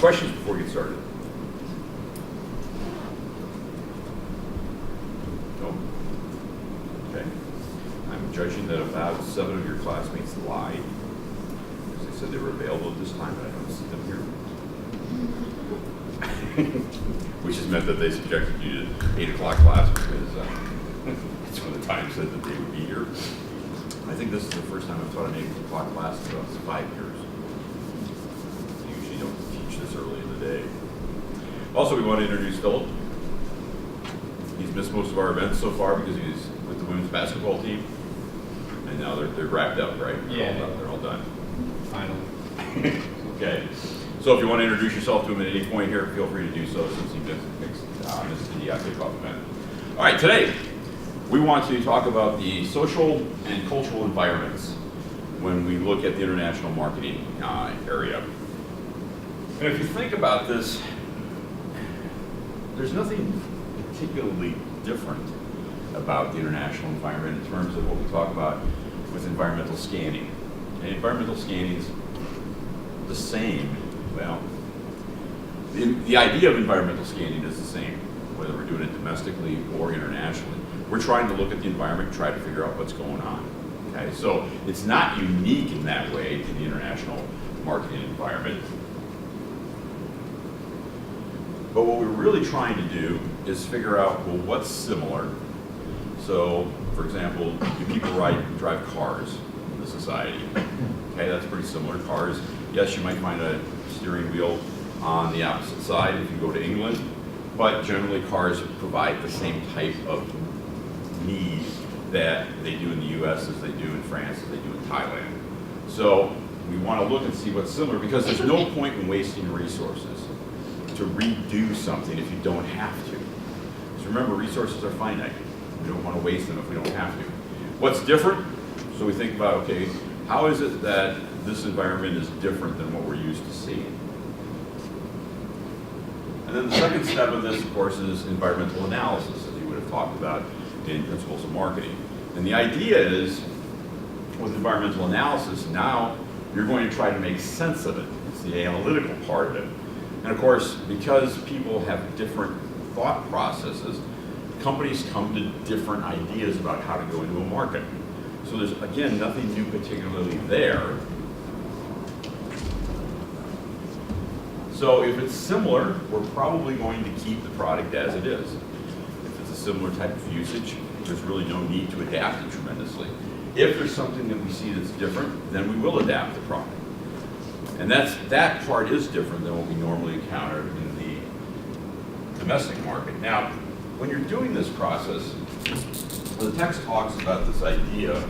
questions before we get started? No? Okay. I'm judging that about 7 of your classmates lied, because they said they were available at this time, but I don't see them here. Which has meant that they subjected you to 8 o'clock class, because it's one of the times that they would be here. I think this is the first time I've taught an 8 o'clock class in about 5 years. I usually don't teach this early in the day. Also, we want to introduce Philip. He's missed most of our events so far because he's with the women's basketball team. And now they're wrapped up, right? They're all done. Finally. Okay. So if you want to introduce yourself to him at any point here, feel free to do so since he missed the kickoff event. All right, today we want to talk about the social and cultural environments when we look at the international marketing area. And if you think about this, there's nothing particularly different about the international environment in terms of what we talk about with environmental scanning. And environmental scanning is the same. Well, the idea of environmental scanning is the same, whether we're doing it domestically or internationally. We're trying to look at the environment and try to figure out what's going on. Okay, so it's not unique in that way to the international marketing environment. But what we're really trying to do is figure out, well, what's similar. So, for example, do people drive cars in the society? Okay, that's pretty similar. Cars, yes, you might find a steering wheel on the opposite side if you go to England, but generally cars provide the same type of need that they do in the US as they do in France, as they do in Thailand. So we want to look and see what's similar, because there's no point in wasting resources to redo something if you don't have to. Because remember, resources are finite. We don't want to waste them if we don't have to. What's different? So we think about, okay, how is it that this environment is different than what we're used to seeing? And then the second step of this, of course, is environmental analysis, as you would have talked about in Principles of Marketing. And the idea is, with environmental analysis, now you're going to try to make sense of it. It's the analytical part of it. And of course, because people have different thought processes, companies come to different ideas about how to go into a market. So there's, again, nothing new particularly there. So if it's similar, we're probably going to keep the product as it is. If it's a similar type of usage, there's really no need to adapt it tremendously. If there's something that we see that's different, then we will adapt the product. And that part is different than what we normally encounter in the domestic market. Now, when you're doing this process, the text talks about this idea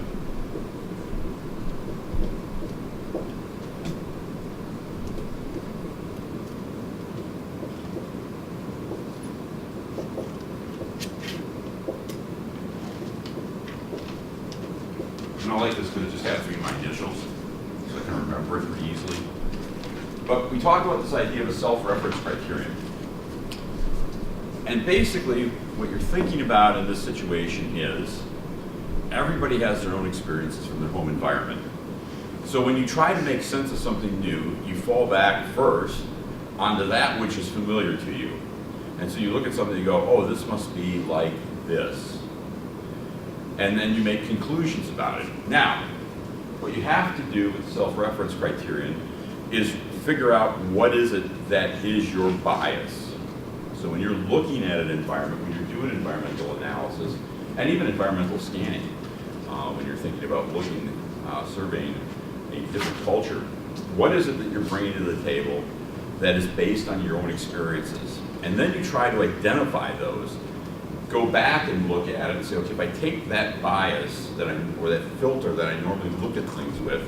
and I like this because it just has to be my initials, so I can remember it pretty easily. But we talk about this idea of a self-reference criterion. And basically, what you're thinking about in this situation is everybody has their own experiences from their home environment. So when you try to make sense of something new, you fall back first onto that which is familiar to you. And so you look at something and you go, oh, this must be like this. And then you make conclusions about it. Now, what you have to do with the self-reference criterion is figure out what is it that is your bias. So when you're looking at an environment, when you're doing environmental analysis, and even environmental scanning, when you're thinking about looking, surveying a different culture, what is it that you're bringing to the table that is based on your own experiences? And then you try to identify those, go back and look at it and say, okay, if I take that bias or that filter that I normally look at things with,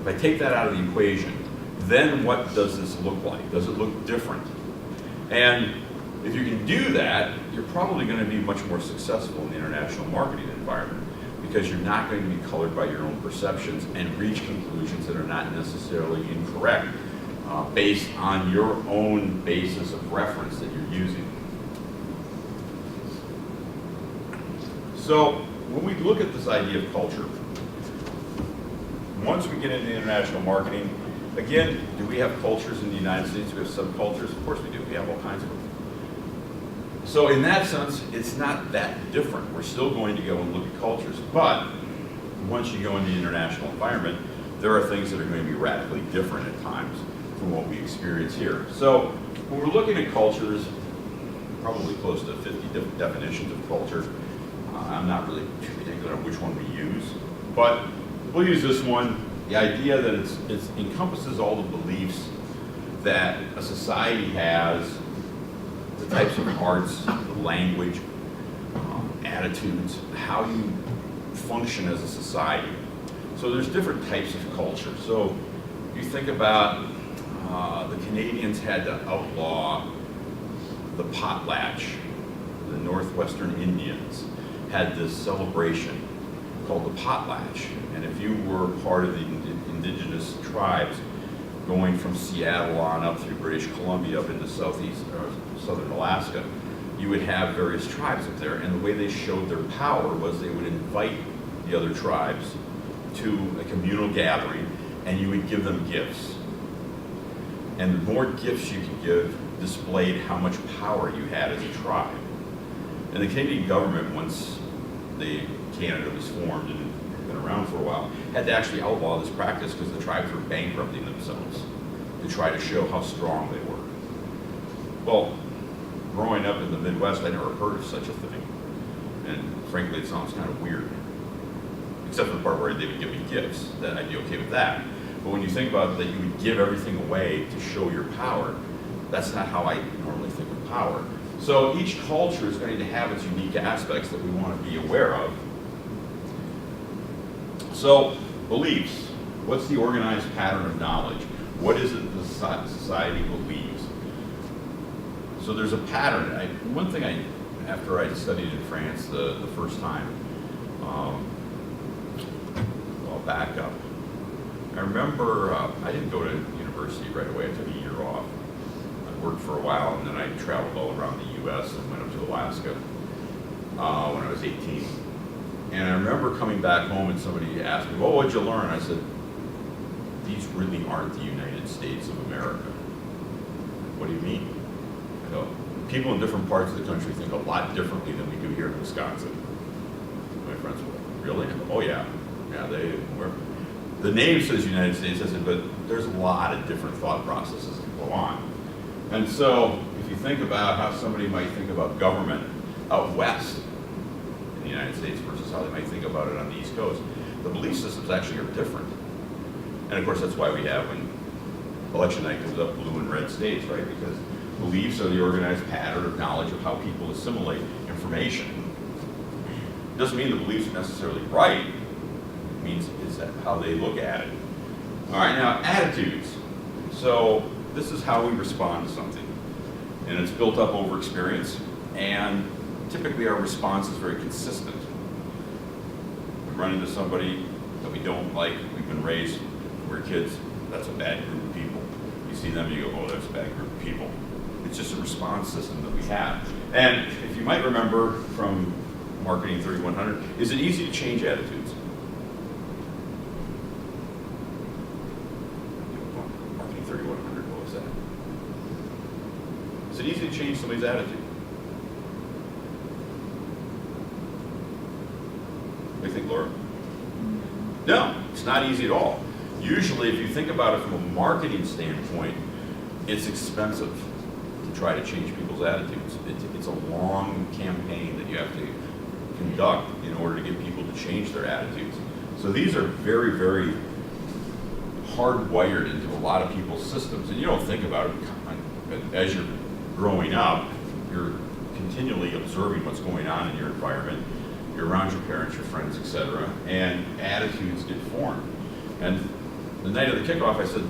if I take that out of the equation, then what does this look like? Does it look different? And if you can do that, you're probably going to be much more successful in the international marketing environment, because you're not going to be colored by your own perceptions and reach conclusions that are not necessarily incorrect based on your own basis of reference that you're using. So when we look at this idea of culture, once we get into international marketing, again, do we have cultures in the United States? Do we have subcultures? Of course we do. We have all kinds of them. So in that sense, it's not that different. We're still going to go and look at cultures, but once you go into the international environment, there are things that are going to be radically different at times from what we experience here. So when we're looking at cultures, probably close to 50 different definitions of culture. I'm not really too particular on which one we use, but we'll use this one. The idea that it encompasses all the beliefs that a society has, the types of arts, the language, attitudes, how you function as a society. So there's different types of culture. So you think about the Canadians had to outlaw the potlatch. The Northwestern Indians had this celebration called the potlatch. And if you were part of the indigenous tribes going from Seattle on up through British Columbia up into southeast or southern Alaska, you would have various tribes up there. And the way they showed their power was they would invite the other tribes to a communal gathering, and you would give them gifts. And the more gifts you could give displayed how much power you had as a tribe. And the Canadian government, once Canada was formed and had been around for a while, had to actually outlaw this practice because the tribes were bankrupting themselves to try to show how strong they were. Well, growing up in the Midwest, I never heard of such a thing. And frankly, it sounds kind of weird. Except for the part where they would give me gifts, then I'd be okay with that. But when you think about that you would give everything away to show your power, that's not how I normally think of power. So each culture is going to have its unique aspects that we want to be aware of. So beliefs, what's the organized pattern of knowledge? What is it the society believes? So there's a pattern. One thing after I studied in France the first time, I'll back up. I remember I didn't go to university right away. I took a year off. I worked for a while, and then I traveled all around the U.S. and went up to Alaska when I was 18. And I remember coming back home and somebody asked me, well, what'd you learn? I said, these really aren't the United States of America. What do you mean? I go, people in different parts of the country think a lot differently than we do here in Wisconsin. My friends were, really? I go, oh yeah. Yeah, the name says United States, I said, but there's a lot of different thought processes that go on. And so if you think about how somebody might think about government out west in the United States versus how they might think about it on the East Coast, the belief systems actually are different. And of course, that's why we have, when election night comes up, blue and red states, right? Because beliefs are the organized pattern of knowledge of how people assimilate information. It doesn't mean the beliefs are necessarily right. It means it's how they look at it. All right, now attitudes. So this is how we respond to something. And it's built up over experience. And typically our response is very consistent. We run into somebody that we don't like, we've been raised, we're kids, that's a bad group of people. You see them, you go, oh, that's a bad group of people. It's just a response system that we have. And if you might remember from Marketing 3100, is it easy to change attitudes? Marketing 3100, what was that? Is it easy to change somebody's attitude? What do you think, Laura? No, it's not easy at all. Usually, if you think about it from a marketing standpoint, it's expensive to try to change people's attitudes. It's a long campaign that you have to conduct in order to get people to change their attitudes. So these are very, very hardwired into a lot of people's systems. And you don't think about it as you're growing up, you're continually observing what's going on in your environment. You're around your parents, your friends, etc., and attitudes get formed. And the night of the kickoff, I said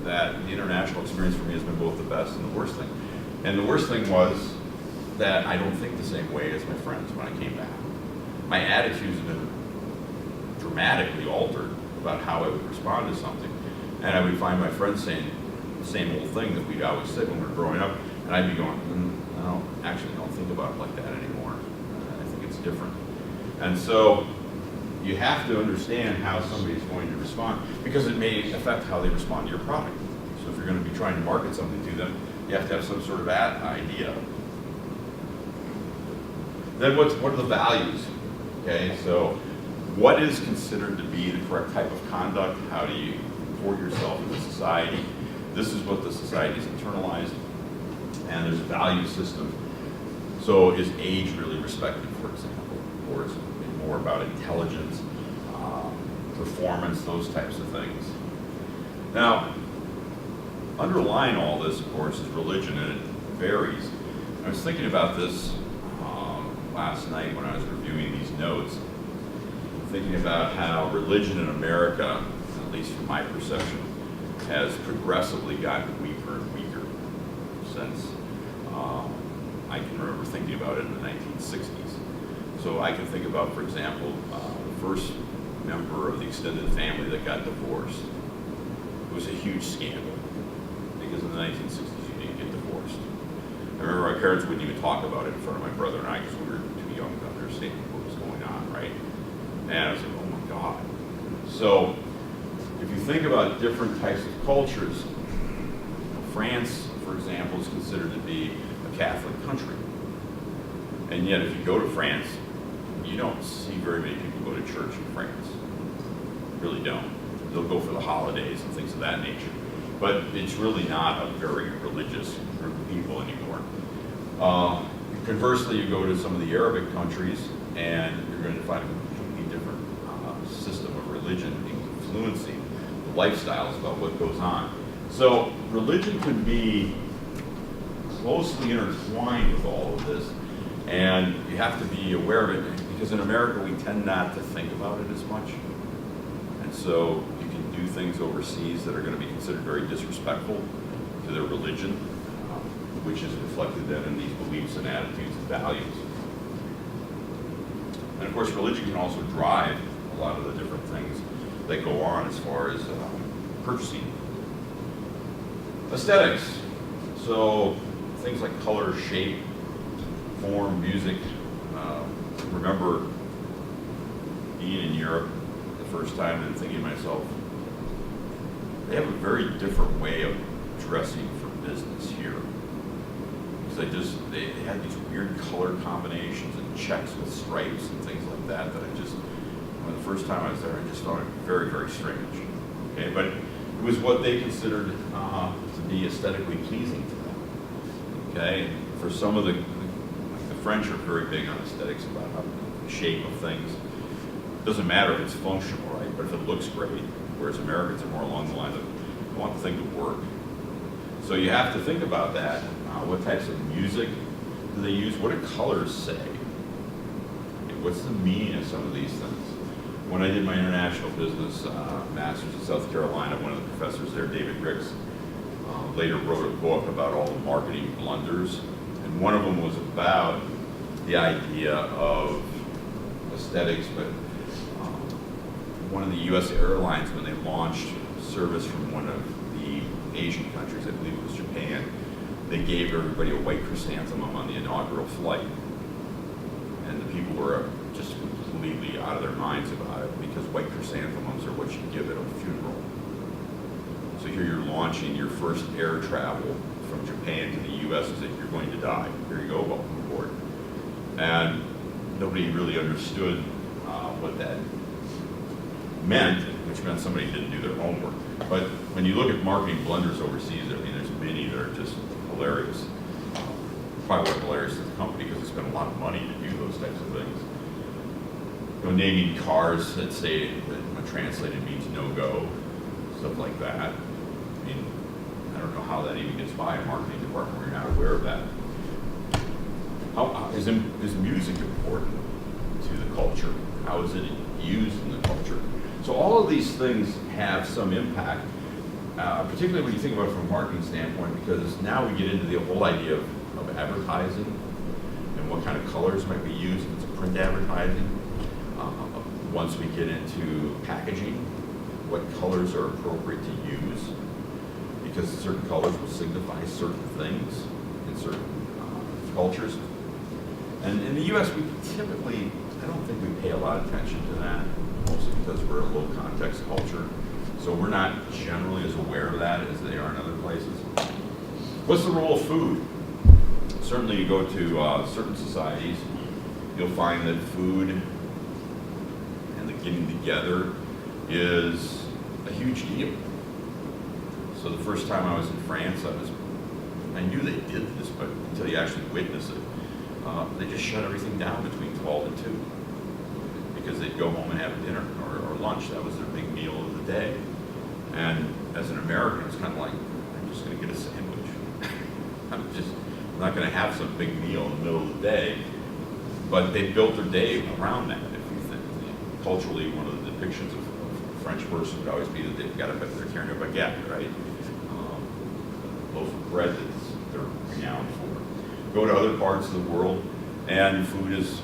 that the international experience for me has been both the best and the worst thing. And the worst thing was that I don't think the same way as my friends when I came back. My attitudes have been dramatically altered about how I would respond to something. And I would find my friends saying the same old thing that we'd always said when we were growing up, and I'd be going, I don't think about it like that anymore. I think it's different. And so you have to understand how somebody's going to respond, because it may affect how they respond to your product. So if you're going to be trying to market something to them, you have to have some sort of idea. Then what are the values? Okay, so what is considered to be the correct type of conduct? How do you comport yourself in the society? This is what the society's internalized, and there's a value system. So is age really respected, for example, or is it more about intelligence, performance, those types of things? Now, underlying all this, of course, is religion, and it varies. I was thinking about this last night when I was reviewing these notes, thinking about how religion in America, at least from my perception, has progressively gotten weaker and weaker since I can remember thinking about it in the 1960s. So I can think about, for example, the first member of the extended family that got divorced. It was a huge scandal, because in the 1960s you didn't get divorced. I remember my parents wouldn't even talk about it in front of my brother and I, because we were too young to understand what was going on, right? And I was like, oh my God. So if you think about different types of cultures, France, for example, is considered to be a Catholic country. And yet if you go to France, you don't see very many people go to church in France. Really don't. They'll go for the holidays and things of that nature. But it's really not a very religious group of people anymore. Conversely, you go to some of the Arabic countries and you're going to find a completely different system of religion influencing the lifestyles about what goes on. So religion can be closely intertwined with all of this, and you have to be aware of it, because in America we tend not to think about it as much. And so you can do things overseas that are going to be considered very disrespectful to their religion, which is reflected then in these beliefs and attitudes and values. And of course, religion can also drive a lot of the different things that go on as far as purchasing. Aesthetics. So things like color, shape, form, music. Remember being in Europe the first time and thinking to myself, they have a very different way of dressing for business here. Because they had these weird color combinations and checks with stripes and things like that when the first time I was there, I just thought it very, very strange. Okay, but it was what they considered to be aesthetically pleasing to them. Okay, for some of the French are very big on aesthetics, about how the shape of things. It doesn't matter if it's functional, right, but if it looks great. Whereas Americans are more along the lines of, I want the thing to work. So you have to think about that. What types of music do they use? What do colors say? What's the meaning of some of these things? When I did my international business master's in South Carolina, one of the professors there, David Ricks, later wrote a book about all the marketing blunders. And one of them was about the idea of aesthetics, but one of the U.S. airlines, when they launched service from one of the Asian countries, I believe it was Japan, they gave everybody a white chrysanthemum on the inaugural flight. And the people were just completely out of their minds about it, because white chrysanthemums are what you give at a funeral. So here you're launching your first air travel from Japan to the U.S. as if you're going to die. Here you go, welcome aboard. And nobody really understood what that meant, which meant somebody didn't do their homework. But when you look at marketing blunders overseas, I mean, there's many that are just hilarious. Probably more hilarious to the company because they spend a lot of money to do those types of things. You know, naming cars that say that when translated means no-go, stuff like that. I mean, I don't know how that even gets by a marketing department where you're not aware of that. Is music important to the culture? How is it used in the culture? So all of these things have some impact, particularly when you think about it from a marketing standpoint, because now we get into the whole idea of advertising and what kind of colors might be used if it's a print advertising. Once we get into packaging, what colors are appropriate to use, because certain colors will signify certain things in certain cultures. And in the U.S., we typically I don't think we pay a lot of attention to that, mostly because we're a low context culture. So we're not generally as aware of that as they are in other places. What's the role of food? Certainly you go to certain societies, you'll find that food and the getting together is a huge deal. So the first time I was in France, I knew they did this, but until you actually witness it, they just shut everything down between 12 and 2 because they'd go home and have dinner or lunch. That was their big meal of the day. And as an American, it's kind of like, I'm just going to get a sandwich. I'm not going to have some big meal in the middle of the day. But they built their day around that. If you think culturally, one of the depictions of a French person would always be that they're carrying a baguette, right? Loaf of bread that they're renowned for. Go to other parts of the world, and food is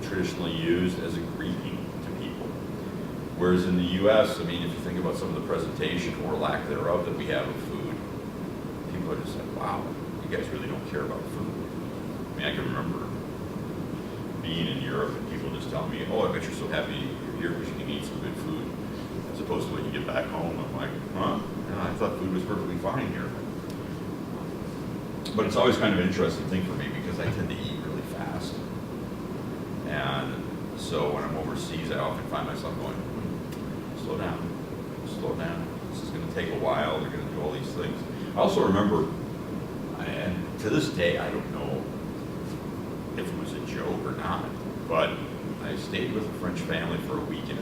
traditionally used as a greeting to people. Whereas in the U.S., I mean, if you think about some of the presentation or lack thereof that we have of food, people are just like, wow, you guys really don't care about food. I mean, I can remember being in Europe and people just telling me, oh, I bet you're so happy you're here because you can eat some good food, as opposed to when you get back home. I'm like, huh? No, I thought food was perfectly fine here. But it's always kind of an interesting thing for me because I tend to eat really fast. And so when I'm overseas, I often find myself going, slow down, slow down. This is going to take a while. They're going to do all these things. I also remember, and to this day, I don't know if it was a joke or not, but I stayed with a French family for a weekend.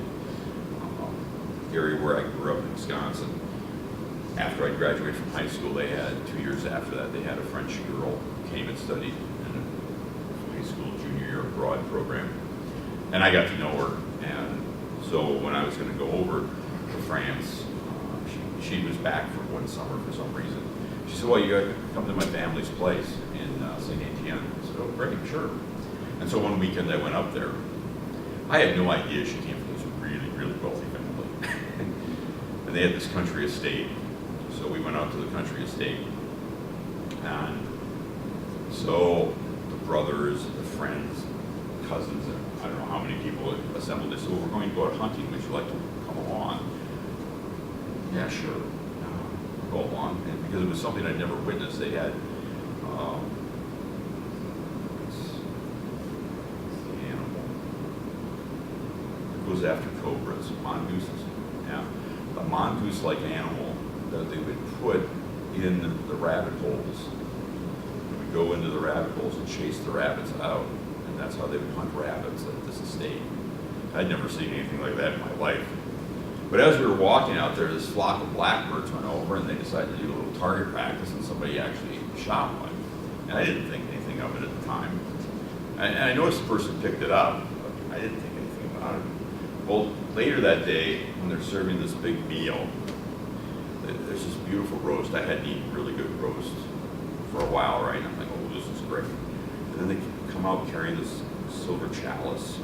The area where I grew up in Wisconsin. After I graduated from high school, they had, 2 years after that, they had a French girl who came and studied in a high school junior year abroad program. And I got to know her. And so when I was going to go over to France, she was back for one summer for some reason. She said, well, you got to come to my family's place in St. Etienne. I said, oh, great, sure. And so one weekend I went up there. I had no idea she came from this really, really wealthy family. And they had this country estate. So we went out to the country estate. And so the brothers, the friends, cousins, and I don't know how many people assembled. They said, well, we're going to go out hunting. Would you like to come along? Yeah, sure. Go along. And because it was something I'd never witnessed. They had the animal. It goes after cobras, mongooses. Yeah. A mongoose-like animal that they would put in the rabbit holes. They would go into the rabbit holes and chase the rabbits out. And that's how they would hunt rabbits at this estate. I'd never seen anything like that in my life. But as we were walking out there, this flock of blackbirds went over and they decided to do a little target practice, and somebody actually shot one. And I didn't think anything of it at the time. And I noticed the person picked it up, but I didn't think anything about it. Well, later that day, when they're serving this big meal, there's this beautiful roast. I hadn't eaten really good roast for a while, right? And I'm like, oh, this is great. And then they come out carrying this silver chalice.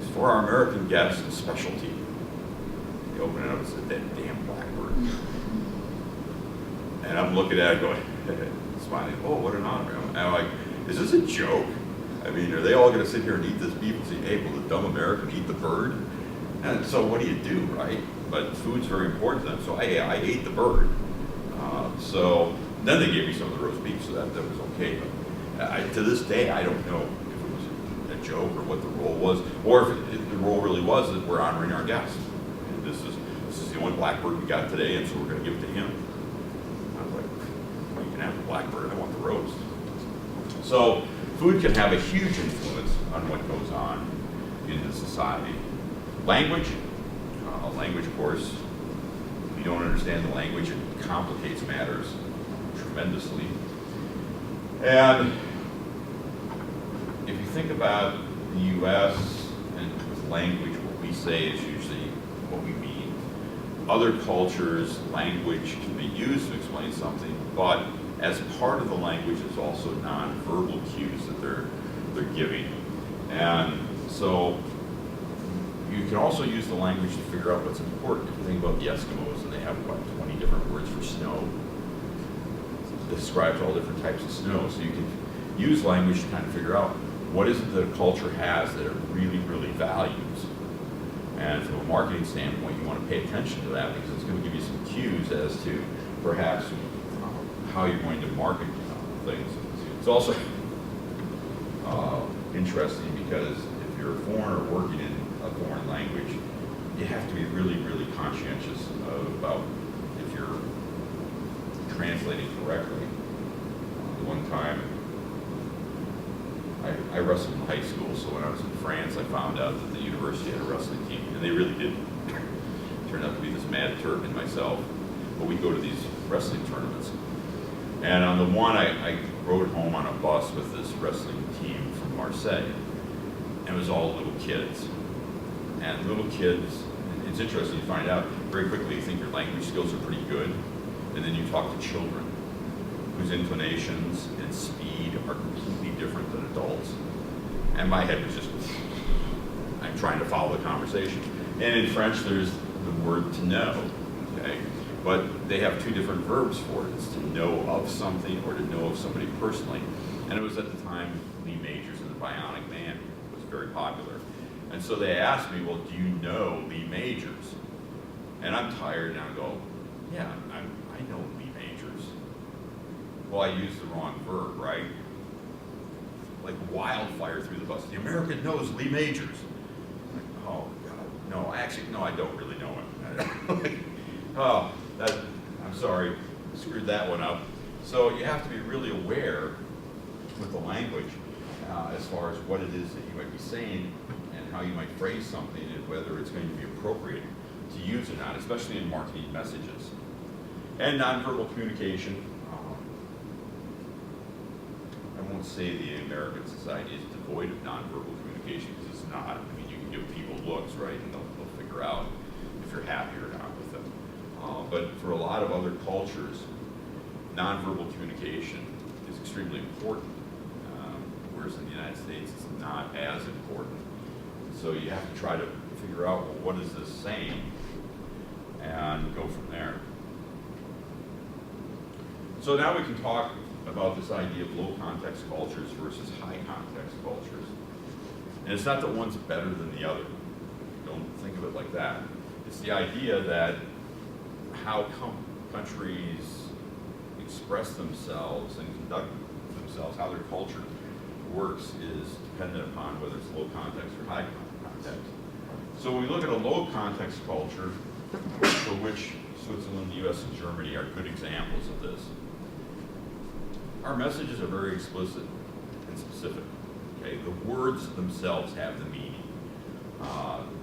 It's for our American guests, a specialty. They open it up and said, that damn blackbird. And I'm looking at it going, smiling, oh, what an honor. And I'm like, is this a joke? I mean, are they all going to sit here and eat this beef and say, hey, will the dumb American eat the bird? And so what do you do, right? But food's very important to them, so I ate the bird. So then they gave me some of the roast beef, so that was okay. But to this day, I don't know if it was a joke or what the role was, or if the role really was that we're honoring our guest. And this is the only blackbird we got today, and so we're going to give it to him. I was like, well, you can have the blackbird, I want the roast. So food can have a huge influence on what goes on in the society. Language, of course, if you don't understand the language, it complicates matters tremendously. And if you think about the U.S. and with language, what we say is usually what we mean. Other cultures, language can be used to explain something, but as part of the language is also non-verbal cues that they're giving. And so you can also use the language to figure out what's important. If you think about the Eskimos, and they have about 20 different words for snow. It describes all different types of snow. So you can use language to kind of figure out What is it that a culture has that it really, really values? And from a marketing standpoint, you want to pay attention to that because it's going to give you some cues as to perhaps how you're going to market things. It's also interesting because if you're a foreigner working in a foreign language, you have to be really, really conscientious about if you're translating correctly. One time, I wrestled in high school, so when I was in France, I found out that the university had a wrestling team, and they really did. Turned out to be this mad Turk and myself, but we go to these wrestling tournaments. And on the one, I rode home on a bus with this wrestling team from Marseille, and it was all little kids. And little kids, it's interesting to find out, very quickly you think your language skills are pretty good, and then you talk to children whose intonations and speed are completely different than adults. And my head was just, I'm trying to follow the conversation. And in French, there's the word to know, okay? But they have two different verbs for it. It's to know of something or to know of somebody personally. And it was at the time Lee Majors and the Bionic Man was very popular. And so they asked me, well, do you know Lee Majors? And I'm tired and I go, yeah, I know Lee Majors. Well, I used the wrong verb, right? Like wildfire through the bus. The American knows Lee Majors. I'm like, oh, God, no, I don't really know him. Oh, I'm sorry, screwed that one up. So you have to be really aware with the language as far as what it is that you might be saying and how you might phrase something and whether it's going to be appropriate to use or not, especially in marketing messages. And nonverbal communication. I won't say the American society is devoid of nonverbal communication because it's not. I mean, you can give people looks, right, and they'll figure out if you're happy or not with them. But for a lot of other cultures, nonverbal communication is extremely important, whereas in the United States it's not as important. So you have to try to figure out, well, what is this saying, and go from there. So now we can talk about this idea of low context cultures versus high context cultures. And it's not that one's better than the other. Don't think of it like that. It's the idea that how countries express themselves and conduct themselves, how their culture works, is dependent upon whether it's low context or high context. So when we look at a low context culture, for which Switzerland, the US, and Germany are good examples of this, our messages are very explicit and specific. Okay, the words themselves have the meaning.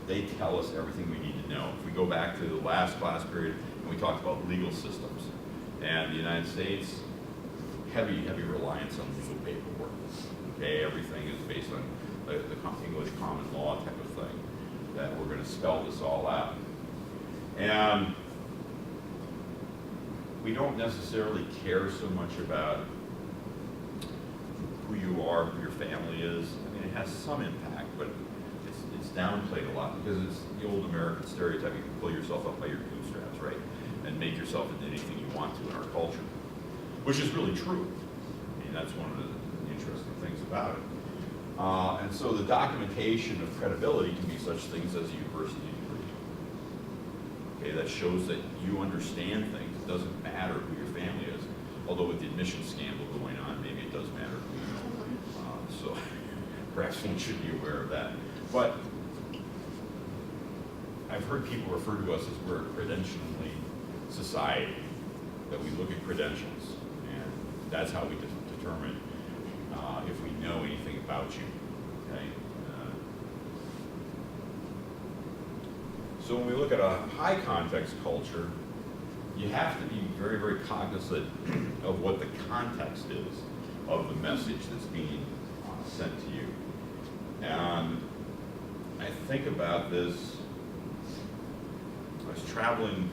They tell us everything we need to know. If we go back to the last class period, and we talked about legal systems, and the United States, heavy reliance on legal paperwork. Okay, everything is based on the English common law type of thing, that we're going to spell this all out. And we don't necessarily care so much about who you are, who your family is. I mean, it has some impact, but it's downplayed a lot because it's the old American stereotype. You can pull yourself up by your bootstraps, right? And make yourself into anything you want to in our culture, which is really true. I mean, that's one of the interesting things about it. And so the documentation of credibility can be such things as a university degree. Okay, that shows that you understand things. It doesn't matter who your family is. Although with the admission scandal going on, maybe it does matter who you know. So perhaps one should be aware of that. But I've heard people refer to us as we're a credentialing society, that we look at credentials, and that's how we determine if we know anything about you. Okay. So when we look at a high context culture, you have to be very, very cognizant of what the context is of the message that's being sent to you. And I think about this, I was traveling,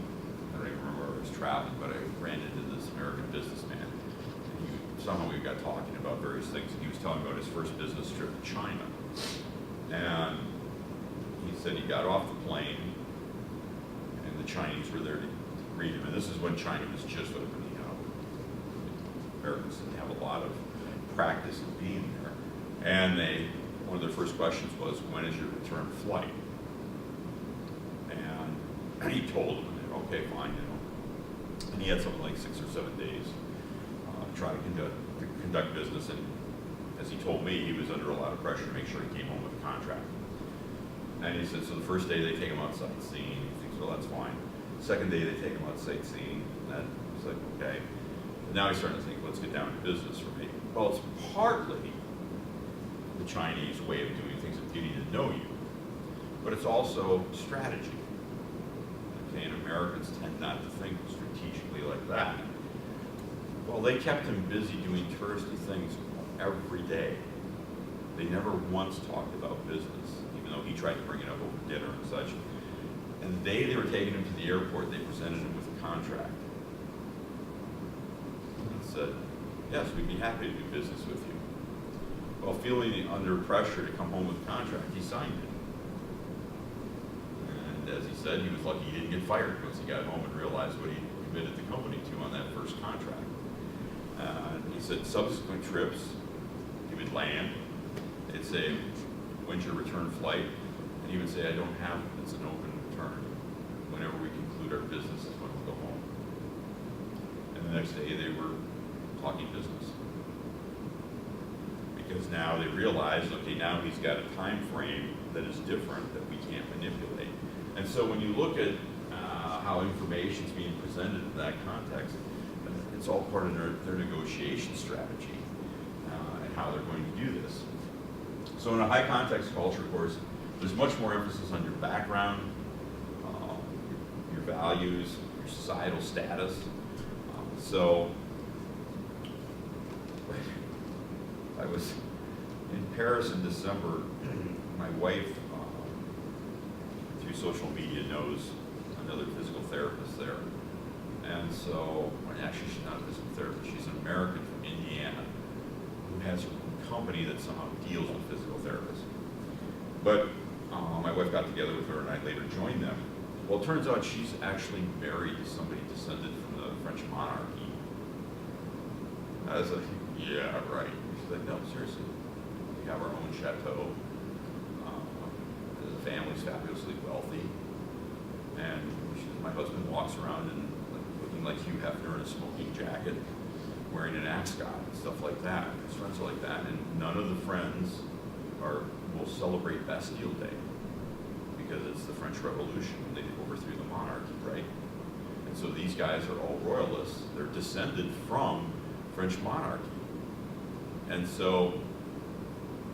I don't even remember where I was traveling, but I ran into this American businessman. And somehow we got talking about various things, and he was telling me about his first business trip to China. And he said he got off the plane, and the Chinese were there to greet him. And this is when China was just opening up. Americans didn't have a lot of practice of being there. And one of their first questions was, when is your return flight? And he told them, okay, fine, And he had something like 6 or 7 days to try to conduct business. And as he told me, he was under a lot of pressure to make sure he came home with a contract. And he said, so the first day they take him out sightseeing. He thinks, well, that's fine. The second day they take him out sightseeing. And it's like, okay. But now he's starting to think, let's get down to business for me. Well, it's partly the Chinese way of doing things, of getting to know you. But it's also strategy. Okay, and Americans tend not to think strategically like that. Well, they kept him busy doing touristy things every day. They never once talked about business, even though he tried to bring it up over dinner and such. And the day they were taking him to the airport, they presented him with a contract. And said, yes, we'd be happy to do business with you. Well, feeling under pressure to come home with a contract, he signed it. And as he said, he was lucky he didn't get fired once he got home and realized what he committed the company to on that first contract. He said subsequent trips, he would land. They'd say, when's your return flight? And he would say, I don't have it. It's an open return. Whenever we conclude our business is when we'll go home. And the next day they were talking business. Because now they realize, okay, now he's got a time frame that is different that we can't manipulate. And so when you look at how information is being presented in that context, it's all part of their negotiation strategy and how they're going to do this. So in a high context culture, of course, there's much more emphasis on your background, your values, your societal status. So I was in Paris in December. My wife, through social media, knows another physical therapist there. And so, well, actually she's not a physical therapist, she's an American from Indiana who has her own company that somehow deals with physical therapists. But my wife got together with her and I later joined them. Well, it turns out she's actually married to somebody descended from the French monarchy. I was like, yeah, right. She's like, no, seriously. We have our own chateau. The family's fabulously wealthy. And my husband walks around and looking like Hugh Hefner in a smoking jacket, wearing an ascot and stuff like that. His friends are like that. And none of the friends will celebrate Bastille Day because it's the French Revolution when they overthrew the monarchy, right? And so these guys are all royalists. They're descended from French monarchy. And so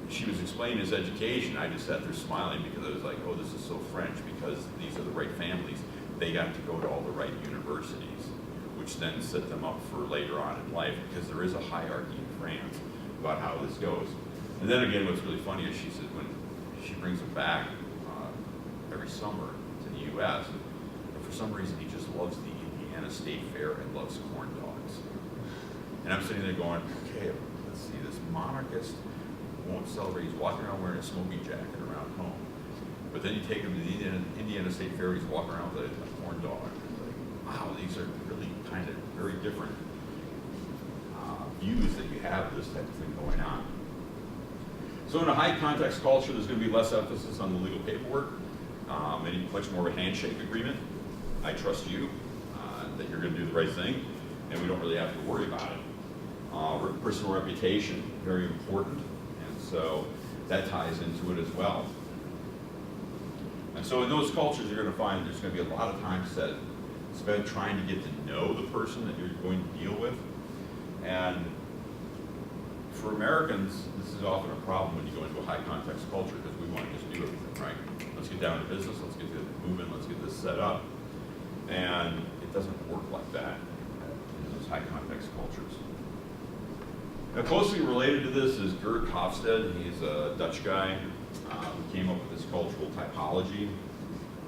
she was explaining his education. I just sat there smiling because I was like, oh, this is so French because these are the right families. They got to go to all the right universities, which then set them up for later on in life because there is a hierarchy in France about how this goes. And then again, what's really funny is she said when she brings him back every summer to the U.S., and for some reason he just loves the Indiana State Fair and loves corn dogs. And I'm sitting there going, okay, let's see, this monarchist won't celebrate. He's walking around wearing a smoking jacket around home. But then you take him to the Indiana State Fair, he's walking around with a corn dog. It's like, wow, these are really kind of very different views that you have of this type of thing going on. So in a high context culture, there's going to be less emphasis on the legal paperwork, and much more of a handshake agreement. I trust you that you're going to do the right thing, and we don't really have to worry about it. Personal reputation, very important, and so that ties into it as well. And so in those cultures, you're going to find there's going to be a lot of time spent trying to get to know the person that you're going to deal with. And for Americans, this is often a problem when you go into a high context culture because we want to just do everything, right? Let's get down to business, let's get it moving, let's get this set up. And it doesn't work like that in those high context cultures. Now, closely related to this is Gert Hofstede. He's a Dutch guy who came up with this cultural typology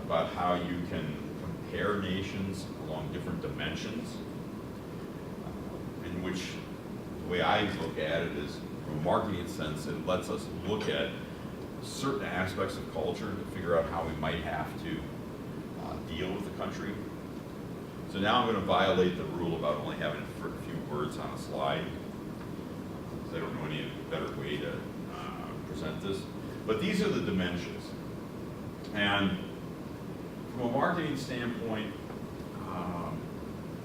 about how you can compare nations along different dimensions, in which the way I look at it is, from a marketing sense, it lets us look at certain aspects of culture to figure out how we might have to deal with the country. So now I'm going to violate the rule about only having a few words on a slide, because I don't know any better way to present this, but these are the dimensions. And from a marketing standpoint,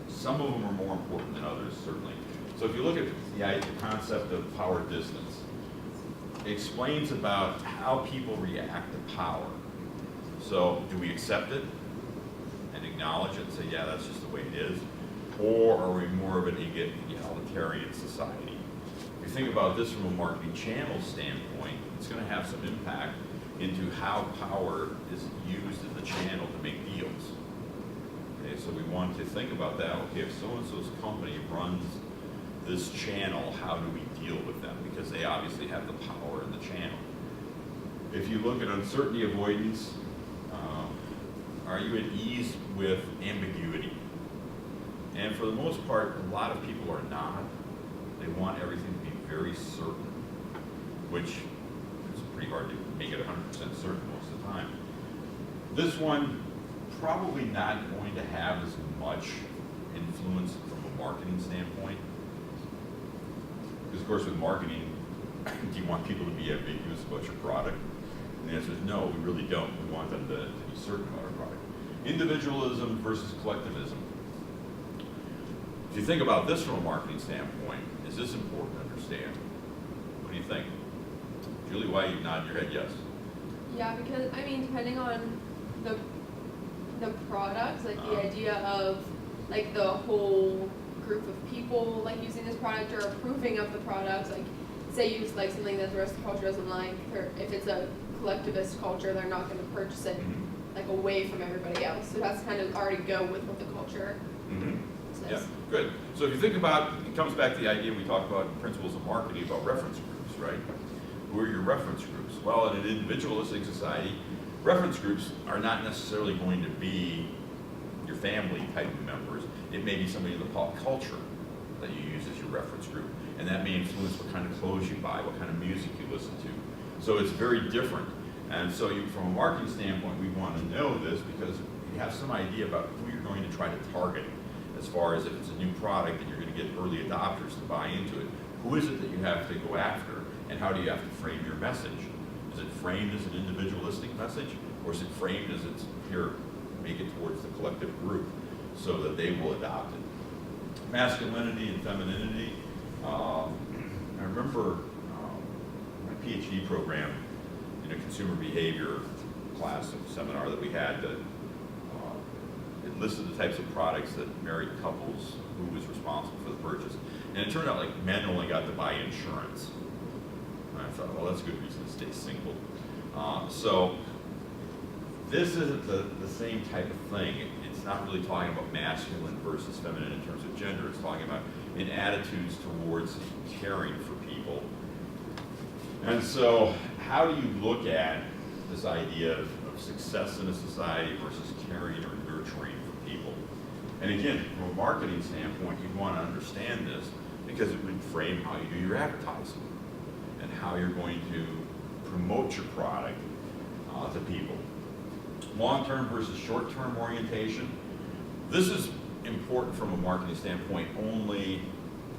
some of them are more important than others, certainly. So if you look at the concept of power distance, it explains about how people react to power. So do we accept it and acknowledge it and say, yeah, that's just the way it is? Or are we more of an egalitarian society? If you think about this from a marketing channel standpoint, it's going to have some impact into how power is used in the channel to make deals. Okay, so we want to think about that. Okay, if so-and-so's company runs this channel, how do we deal with them? Because they obviously have the power in the channel. If you look at uncertainty avoidance, are you at ease with ambiguity? And for the most part, a lot of people are not. They want everything to be very certain, which is pretty hard to make it 100% certain most of the time. This one, probably not going to have as much influence from a marketing standpoint. Because of course with marketing, do you want people to be ambiguous about your product? And the answer is no, we really don't. We want them to be certain about our product. Individualism versus collectivism. If you think about this from a marketing standpoint, is this important to understand? What do you think? Julie, why are you nodding your head yes? Yeah, because I mean, depending on the product, like the idea of like the whole group of people like using this product or approving of the product, like say you like something that the rest of the culture doesn't like, or if it's a collectivist culture, they're not going to purchase it like away from everybody else. So that's kind of already go with what the culture says. Yeah, good. So if you think about, it comes back to the idea we talked about in principles of marketing about reference groups, right? Who are your reference groups? Well, in an individualistic society, reference groups are not necessarily going to be your family type of members. It may be somebody in the pop culture that you use as your reference group. And that may influence what kind of clothes you buy, what kind of music you listen to. So it's very different. And so from a marketing standpoint, we want to know this because you have some idea about who you're going to try to target as far as if it's a new product and you're going to get early adopters to buy into it. Who is it that you have to go after and how do you have to frame your message? Is it framed as an individualistic message or is it framed as it's here, make it towards the collective group so that they will adopt it? Masculinity and femininity. I remember my PhD program in a consumer behavior class, a seminar that we had that it listed the types of products that married couples, who was responsible for the purchase. And it turned out like men only got to buy insurance. And I thought, well, that's a good reason to stay single. So this isn't the same type of thing. It's not really talking about masculine versus feminine in terms of gender. It's talking about in attitudes towards caring for people. And so how do you look at this idea of success in a society versus caring or nurturing for people? And again, from a marketing standpoint, you'd want to understand this because it would frame how you do your advertising and how you're going to promote your product to people. Long-term versus short-term orientation. This is important from a marketing standpoint only,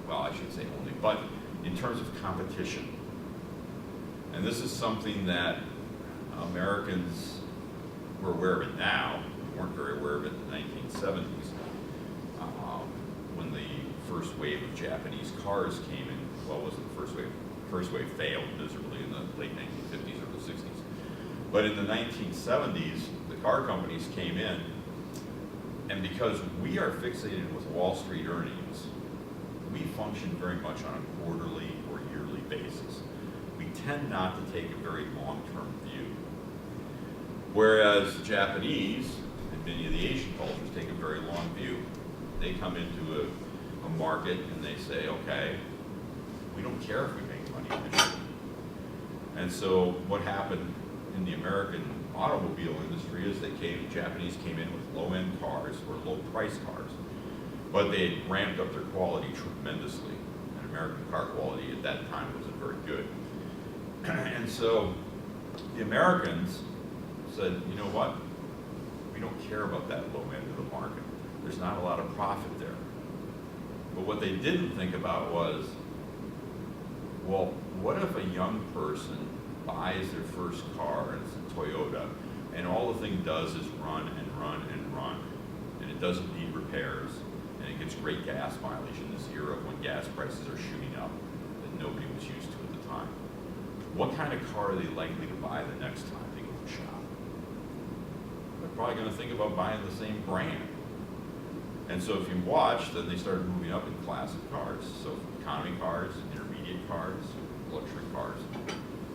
well, I shouldn't say only, but in terms of competition. And this is something that Americans were aware of it now, weren't very aware of it in the 1970s, when the first wave of Japanese cars came in. Well, it wasn't the first wave. The first wave failed miserably in the late 1950s or the 60s. But in the 1970s, the car companies came in, and because we are fixated with Wall Street earnings, we function very much on a quarterly or yearly basis. We tend not to take a very long-term view. Whereas the Japanese and many of the Asian cultures take a very long view. They come into a market and they say, okay, we don't care if we make money initially. And so what happened in the American automobile industry is Japanese came in with low-end cars or low-price cars, but they had ramped up their quality tremendously. And American car quality at that time wasn't very good. And so the Americans said, you know what? We don't care about that low end of the market. There's not a lot of profit there. But what they didn't think about was, well, what if a young person buys their first car, and it's a Toyota, and all the thing does is run and run and run, and it doesn't need repairs, and it gets great gas mileage in this era when gas prices are shooting up that nobody was used to at the time. What kind of car are they likely to buy the next time they go shop? They're probably going to think about buying the same brand. And so if you watch, then they started moving up in class of cars. So economy cars, intermediate cars, luxury cars.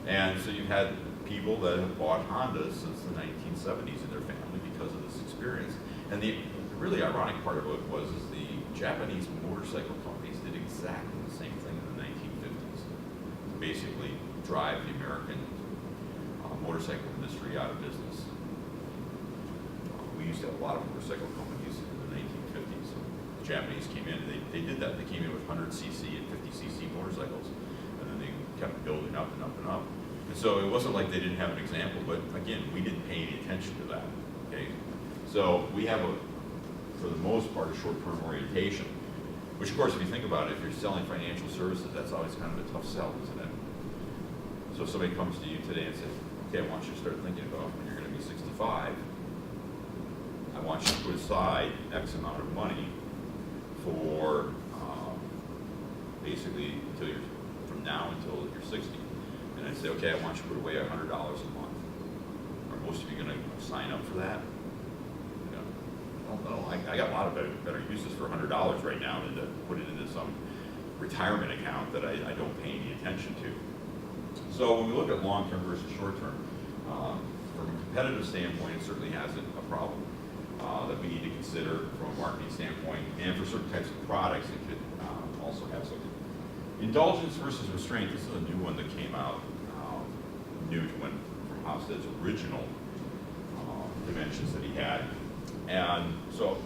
And so you've had people that have bought Hondas since the 1970s in their family because of this experience. And the really ironic part of it was is the Japanese motorcycle companies did exactly the same thing in the 1950s. To basically drive the American motorcycle industry out of business. We used to have a lot of motorcycle companies in the 1950s. The Japanese came in, and they did that. They came in with 100cc and 50cc motorcycles, and then they kept building up and up and up. And so it wasn't like they didn't have an example, but again, we didn't pay any attention to that. Okay, so we have for the most part, a short-term orientation. Which, of course, if you think about it, if you're selling financial services, that's always kind of a tough sell, isn't it? So if somebody comes to you today and says, okay, I want you to start thinking about when you're going to be 65, I want you to put aside X amount of money for basically until you're, from now until you're 60. And I say, okay, I want you to put away $100 a month. Are most of you going to sign up for that? I don't know. I got a lot of better uses for $100 right now than to put it into some retirement account that I don't pay any attention to. So when we look at long-term versus short-term, from a competitive standpoint, it certainly has a problem that we need to consider from a marketing standpoint, and for certain types of products, it could also have something. Indulgence versus restraint. This is a new one that came out, new to one from Hofstede's original dimensions that he had. And so,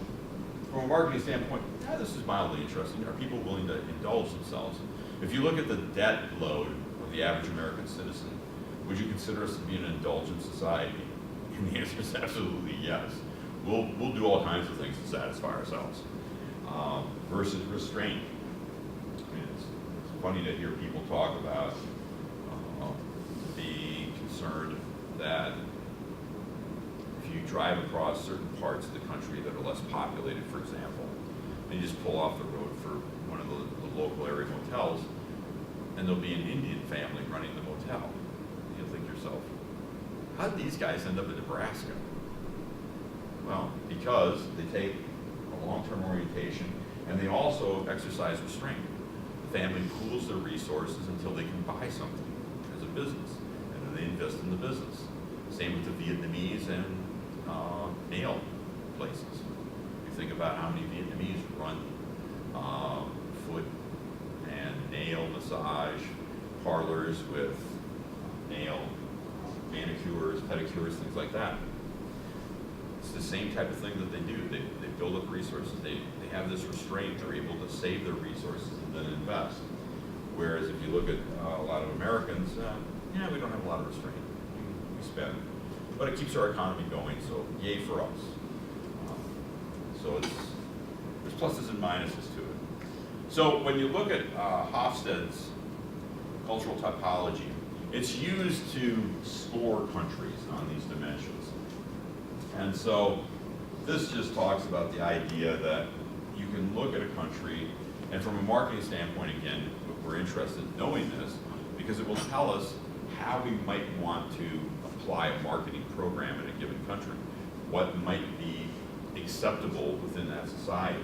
from a marketing standpoint, yeah, this is mildly interesting. Are people willing to indulge themselves? If you look at the debt load of the average American citizen, would you consider us to be an indulgent society? And the answer is absolutely yes. We'll do all kinds of things to satisfy ourselves. Versus restraint. I mean, it's funny to hear people talk about being concerned that if you drive across certain parts of the country that are less populated, for example, and you just pull off the road for one of the local area motels, and there'll be an Indian family running the motel. You'll think to yourself, how did these guys end up in Nebraska? Well, because they take a long-term orientation, and they also exercise restraint. The family pools their resources until they can buy something as a business, and then they invest in the business. Same with the Vietnamese and nail places. You think about how many Vietnamese run foot and nail massage parlors with nail manicures, pedicures, things like that. It's the same type of thing that they do. They build up resources. They have this restraint. They're able to save their resources and then invest. Whereas if you look at a lot of Americans, yeah, we don't have a lot of restraint. We spend. But it keeps our economy going, so yay for us. So there's pluses and minuses to it. So when you look at Hofstede's cultural typology, it's used to score countries on these dimensions. And so this just talks about the idea that you can look at a country, and from a marketing standpoint, again, we're interested in knowing this because it will tell us how we might want to apply a marketing program in a given country, what might be acceptable within that society.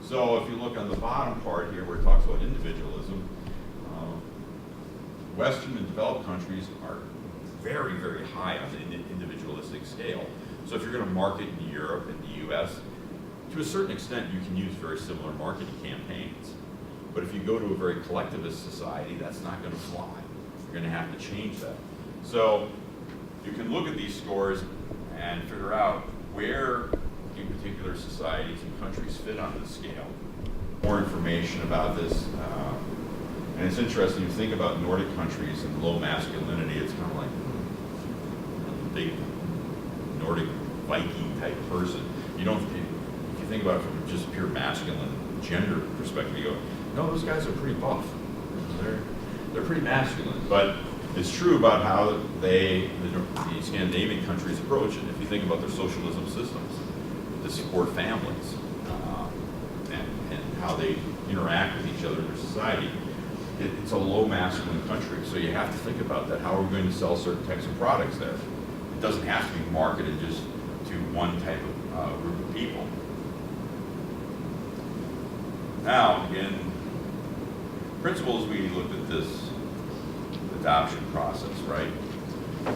So if you look on the bottom part here where it talks about individualism, Western and developed countries are very, very high on the individualistic scale. So if you're going to market in Europe and the US, to a certain extent you can use very similar marketing campaigns. But if you go to a very collectivist society, that's not going to fly. You're going to have to change that. So you can look at these scores and figure out where in particular societies and countries fit on this scale. More information about this. And it's interesting, you think about Nordic countries and low masculinity, it's kind of like a big Nordic Viking type person. You don't, if you think about it from just pure masculine gender perspective, you go, no, those guys are pretty buff. They're pretty masculine. But It's true about how the Scandinavian countries approach it. If you think about their socialism systems to support families and how they interact with each other in their society, it's a low masculine country. So you have to think about that. How are we going to sell certain types of products there? It doesn't have to be marketed just to one type of group of people. Now, in principles, we looked at this adoption process, right?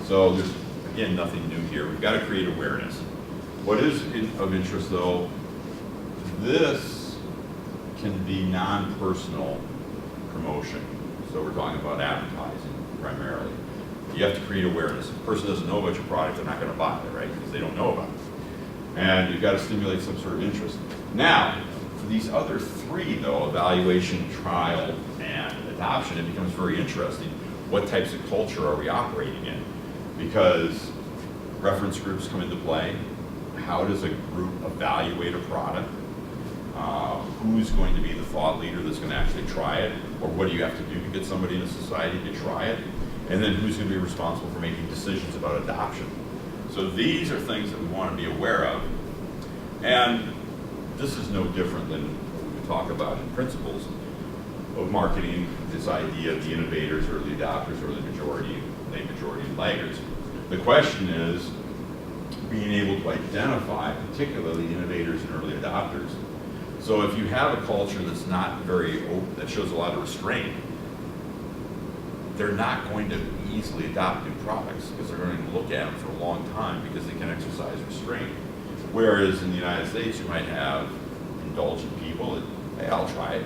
So there's, again, nothing new here. We've got to create awareness. What is of interest, though, this can be non-personal promotion. So we're talking about advertising primarily. You have to create awareness. If a person doesn't know about your product, they're not going to buy it, right? Because they don't know about it. And you've got to stimulate some sort of interest. Now, for these other three, though, evaluation, trial, and adoption, it becomes very interesting. What types of culture are we operating in? Because reference groups come into play. How does a group evaluate a product? Who's going to be the thought leader that's going to actually try it? Or what do you have to do to get somebody in a society to try it? And then who's going to be responsible for making decisions about adoption? So these are things that we want to be aware of. And this is no different than what we talk about in principles of marketing, this idea of the innovators, early adopters, early majority, late majority, and laggards. The question is being able to identify particularly innovators and early adopters. So if you have a culture that's not very open, that shows a lot of restraint, they're not going to easily adopt new products because they're going to look at them for a long time because they can exercise restraint. Whereas in the United States, you might have indulgent people that, hey, I'll try it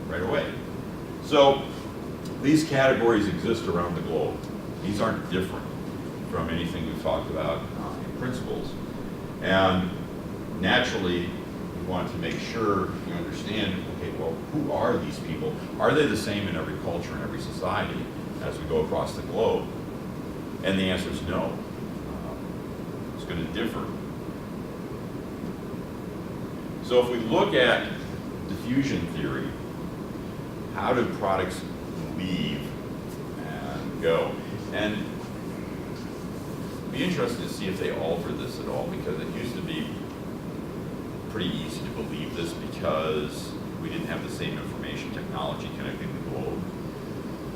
right away. So these categories exist around the globe. These aren't different from anything we've talked about in principles. And naturally, we want to make sure you understand, okay, well, who are these people? Are they the same in every culture and every society as we go across the globe? And the answer is no. It's going to differ. So if we look at diffusion theory, how do products leave and go? And it'd be interesting to see if they alter this at all, because it used to be pretty easy to believe this because we didn't have the same information technology connecting the globe.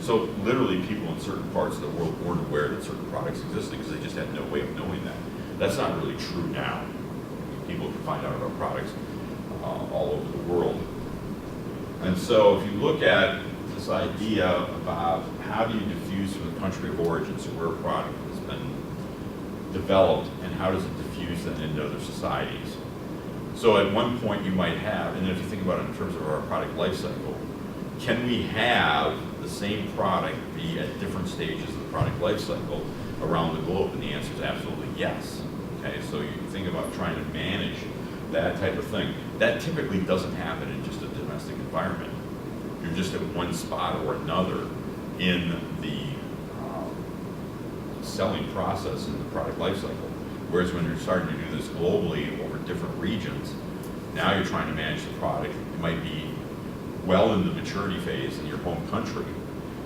So literally people in certain parts of the world weren't aware that certain products existed because they just had no way of knowing that. That's not really true now. People can find out about products all over the world. And so if you look at this idea about how do you diffuse from the country of origin, so where a product has been developed, and how does it diffuse then into other societies? So at one point you might have, and then if you think about it in terms of our product life cycle, can we have the same product be at different stages of the product life cycle around the globe? And the answer is absolutely yes. Okay, so you think about trying to manage that type of thing. That typically doesn't happen in just a domestic environment. You're just at one spot or another in the selling process in the product life cycle. Whereas when you're starting to do this globally over different regions, now you're trying to manage the product. It might be well in the maturity phase in your home country,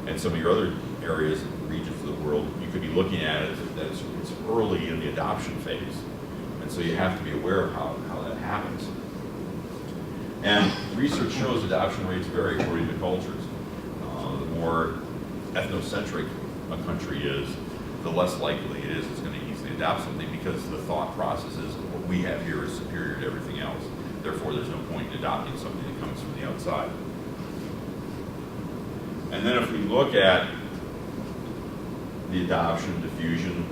and some of your other areas and regions of the world, you could be looking at it as it's early in the adoption phase. And so you have to be aware of how that happens. And research shows adoption rates vary according to cultures. The more ethnocentric a country is, the less likely it is it's going to easily adopt something, because the thought process is what we have here is superior to everything else. Therefore, there's no point in adopting something that comes from the outside. And then if we look at the adoption, diffusion,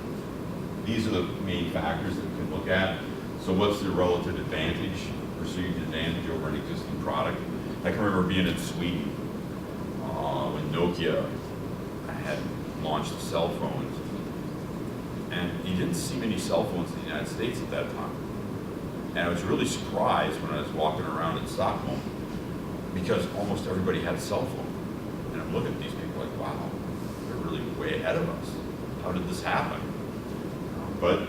these are the main factors that we can look at. So what's the relative advantage, perceived advantage over an existing product? I can remember being in Sweden when Nokia had launched the cell phones, and you didn't see many cell phones in the United States at that time. And I was really surprised when I was walking around in Stockholm, because almost everybody had a cell phone. And I'm looking at these people like, wow, they're really way ahead of us. How did this happen? But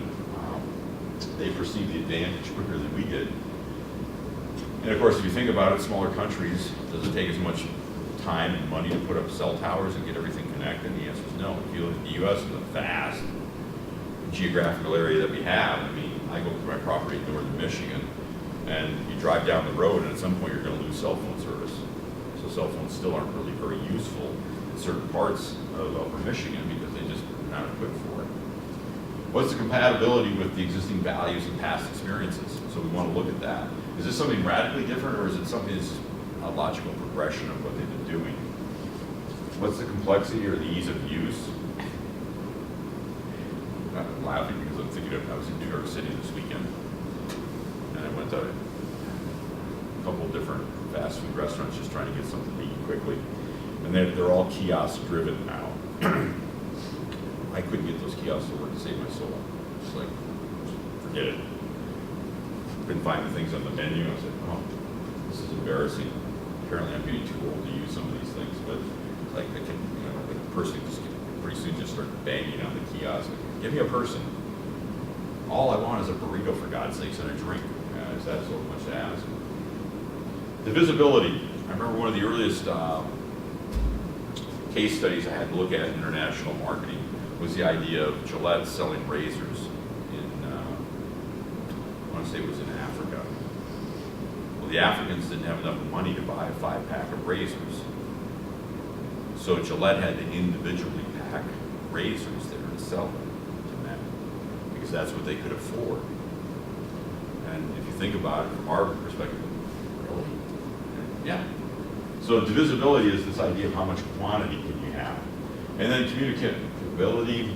they perceived the advantage quicker than we did. And of course, if you think about it, smaller countries, does it take as much time and money to put up cell towers and get everything connected? connect? And the answer is no. If you look at the U.S., the vast geographical area that we have, I mean, I go through my property in northern Michigan, and you drive down the road, and at some point you're going to lose cell phone service. So cell phones still aren't really very useful in certain parts of upper Michigan because they just are not equipped for it. What's the compatibility with the existing values and past experiences? So we want to look at that. Is this something radically different, or is it something that's a logical progression of what they've been doing? What's the complexity or the ease of use? I'm laughing because I'm thinking of, I was in New York City this weekend, and I went to a couple different fast food restaurants just trying to get something to eat quickly. And they're all kiosk driven now. I couldn't get those kiosks to work to save my soul. Just like, forget it. Couldn't find the things on the menu. I was like, oh, this is embarrassing. Apparently I'm getting too old to use some of these things, but like I can, you know, like a person just pretty soon just start banging on the kiosk. Give me a person. All I want is a burrito, for God's sakes, and a drink. Is that so much to ask? Divisibility. I remember one of the earliest case studies I had to look at in international marketing was the idea of Gillette selling razors in, I want to say it was in Africa. Well, the Africans didn't have enough money to buy a 5-pack of razors. So Gillette had to individually pack razors there to sell them to men because that's what they could afford. And if you think about it from our perspective, really? Yeah. So divisibility is this idea of how much quantity can you have. And then communicability,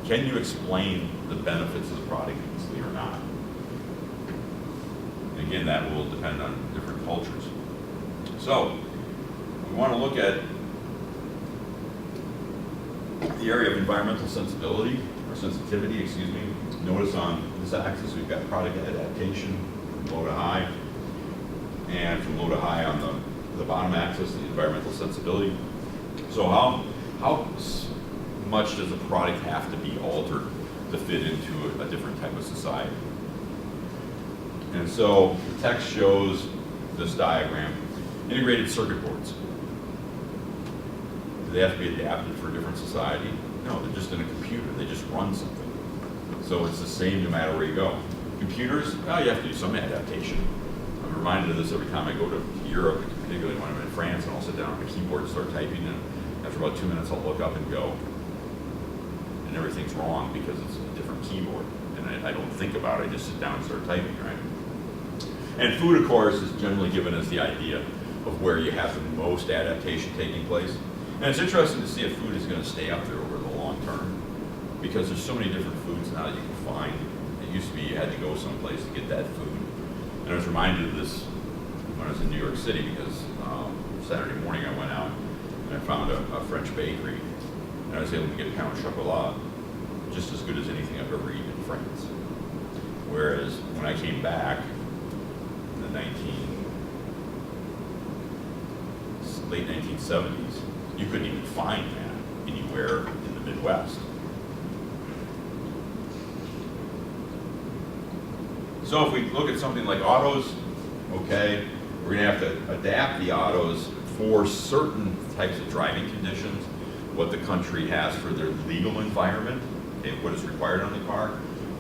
can you explain the benefits of the product easily or not? And again, that will depend on different cultures. So we want to look at the area of environmental sensibility, or sensitivity, excuse me. Notice on this axis we've got product adaptation from low to high, and from low to high on the bottom axis, the environmental sensibility. So how much does a product have to be altered to fit into a different type of society? And so the text shows this diagram, integrated circuit boards. Do they have to be adapted for a different society? No, they're just in a computer. They just run something. So it's the same no matter where you go. Computers, well, you have to do some adaptation. I'm reminded of this every time I go to Europe, particularly when I'm in France, and I'll sit down on the keyboard and start typing, and after about 2 minutes I'll look up and go, and everything's wrong because it's a different keyboard. And I don't think about it, I just sit down and start typing, right? And food, of course, is generally given as the idea of where you have the most adaptation taking place. And it's interesting to see if food is going to stay up there over the long term, because there's so many different foods now that you can find. It used to be you had to go someplace to get that food. And I was reminded of this when I was in New York City, because Saturday morning I went out and I found a French bakery, and I was able to get a pain au chocolat, just as good as anything I've ever eaten in France. Whereas when I came back in the late 1970s, you couldn't even find that anywhere in the Midwest. So if we look at something like autos, okay, we're going to have to adapt the autos for certain types of driving conditions, what the country has for their legal environment, and what is required on the car.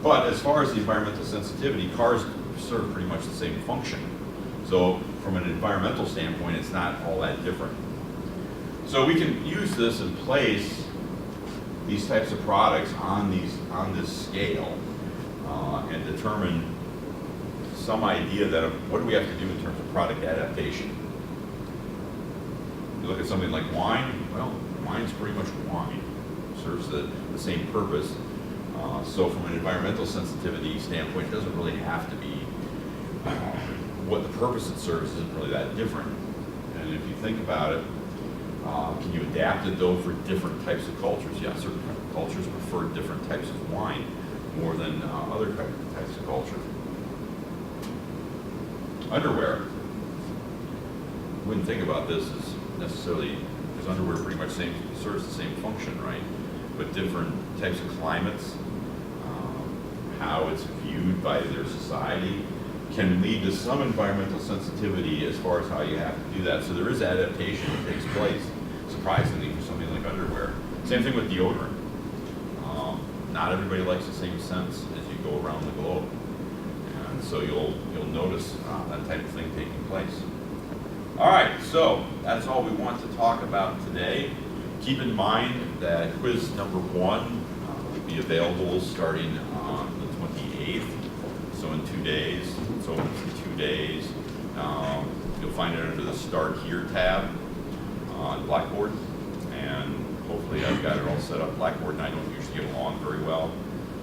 But as far as the environmental sensitivity, cars serve pretty much the same function. So from an environmental standpoint, it's not all that different. So we can use this and place these types of products on this scale and determine some idea that what do we have to do in terms of product adaptation. You look at something like wine, well, wine's pretty much wine. It serves the same purpose. So from an environmental sensitivity standpoint, it doesn't really have to be, what the purpose it serves isn't really that different. And if you think about it, can you adapt it though for different types of cultures? Yeah, certain cultures prefer different types of wine more than other types of culture. Underwear. Wouldn't think about this as necessarily, because underwear pretty much serves the same function, right? But different types of climates, how it's viewed by their society, can lead to some environmental sensitivity as far as how you have to do that. So there is adaptation that takes place, surprisingly, for something like underwear. Same thing with deodorant. Not everybody likes the same scents as you go around the globe. And so you'll notice that type of thing taking place. All right, so that's all we want to talk about today. Keep in mind that quiz number 1 will be available starting on the 28th, so in 2 days. So in 2 days, you'll find it under the Start Here tab on Blackboard, and hopefully I've got it all set up. Blackboard and I don't usually get along very well,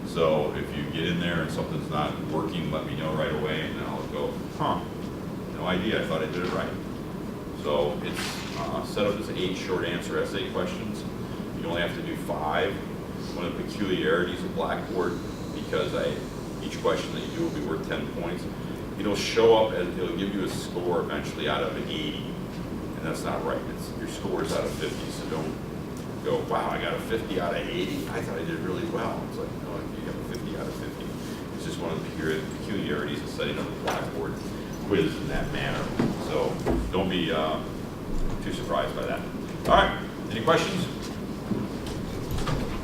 so if you get in there and something's not working, let me know right away, and then I'll go, no idea, I thought I did it right. So it's set up as 8 short answer essay questions. You only have to do 5. One of the peculiarities of Blackboard, because each question that you do will be worth 10 points, it'll show up as, it'll give you a score eventually out of an 80, and that's not right. Your score is out of 50, so don't go, wow, I got a 50 out of 80. I thought I did really well. It's like, no, you have a 50 out of 50. It's just one of the peculiarities of setting up a Blackboard quiz in that manner. So don't be too surprised by that. All right, any questions?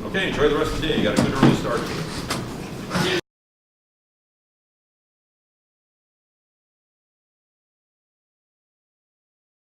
Okay, enjoy the rest of the day. You got a good early start.